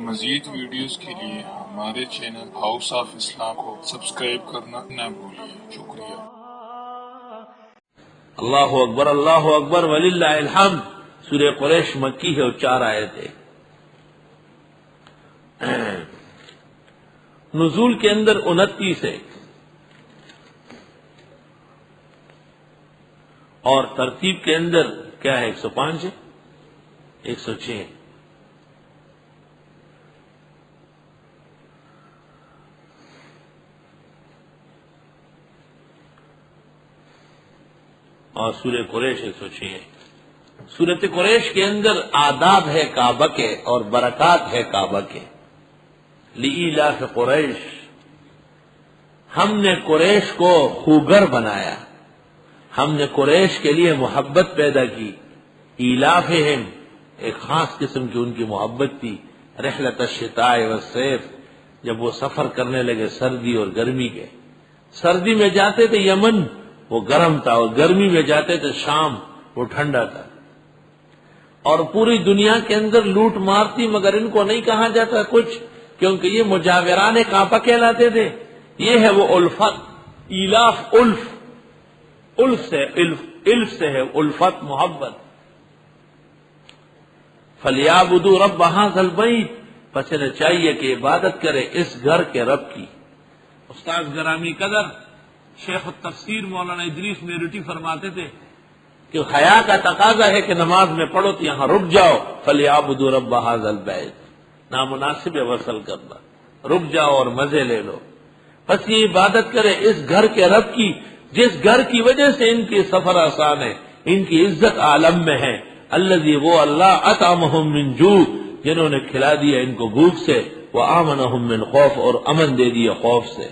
مزید ویڈیوز کے لیے ہمارے چینل ہاؤس آف اسلام کو سبسکرئیب کرنا نہ بھولیں۔ شکریہ۔ اللہ اکبر وللہ الحمد۔ سورہ قریش مکی ہے اور 4 آیتیں۔ نزول کے اندر 29 ہے اور ترتیب کے اندر کیا ہے؟ 105 ہے، 106 ہے۔ اور سورہ قریش 106 ہے۔ سورۃ قریش کے اندر آداب ہے کعبہ کے اور برکات ہے کعبہ کے۔ لإیلاف قریش، ہم نے قریش کو خوگر بنایا، ہم نے قریش کے لیے محبت پیدا کی۔ ایلافہم، ایک خاص قسم کی ان کی محبت تھی۔ رحلۃ الشتاء والصیف، جب وہ سفر کرنے لگے سردی اور گرمی کے، سردی میں جاتے تھے یمن، وہ گرم تھا، اور گرمی میں جاتے تھے شام، وہ ٹھنڈا تھا۔ اور پوری دنیا کے اندر لوٹ مار تھی، مگر ان کو نہیں کہا جاتا کچھ، کیونکہ یہ مجاوران کعبہ کہلاتے تھے۔ یہ ہے وہ الفت، ایلاف، الف سے ہے الفت، محبت۔ فَلْيَعْبُدُوا رَبَّ هَٰذَا الْبَيْتِ، پس انہیں چاہیے کہ عبادت کرے اس گھر کے رب کی۔ استاد گرامی قدر شیخ التفسیر مولانا ادریس میرے فرماتے تھے کہ حیا کا تقاضا ہے کہ نماز میں پڑھو تو یہاں رک جاؤ۔ فَلْيَعْبُدُوا رَبَّ هَٰذَا الْبَيْتِ، نامناسب ہے وصل کرنا، رک جاؤ اور مزے لے لو۔ بس یہ عبادت کرے اس گھر کے رب کی، جس گھر کی وجہ سے ان کی سفر آسان ہے، ان کی عزت عالم میں ہے۔ الذی، وہ اللہ، اطعمہم من جوع، جنہوں نے کھلا دیا ان کو بھوک سے، وآمنہم من خوف، اور امن دے دیا خوف سے۔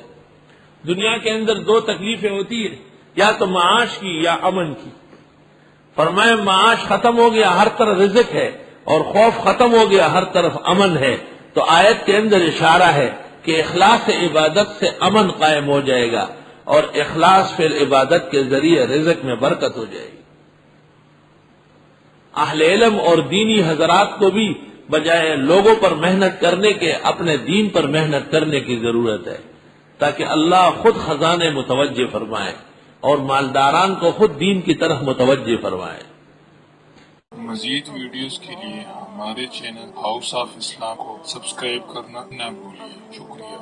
دنیا کے اندر 2 تکلیفیں ہوتی ہیں، یا تو معاش کی یا امن کی۔ فرمایا معاش ختم ہو گیا، ہر طرف رزق ہے، اور خوف ختم ہو گیا، ہر طرف امن ہے۔ تو آیت کے اندر اشارہ ہے کہ اخلاص عبادت سے امن قائم ہو جائے گا، اور اخلاص فی العبادت کے ذریعے رزق میں برکت ہو جائے گی۔ اہل علم اور دینی حضرات کو بھی بجائے لوگوں پر محنت کرنے کے اپنے دین پر محنت کرنے کی ضرورت ہے، تاکہ اللہ خود خزانے متوجہ فرمائے اور مالداران کو خود دین کی طرف متوجہ فرمائے۔ مزید ویڈیوز کے لیے ہمارے چینل ہاؤس آف اسلام کو سبسکرائب کرنا نہ بھولیں۔ شکریہ۔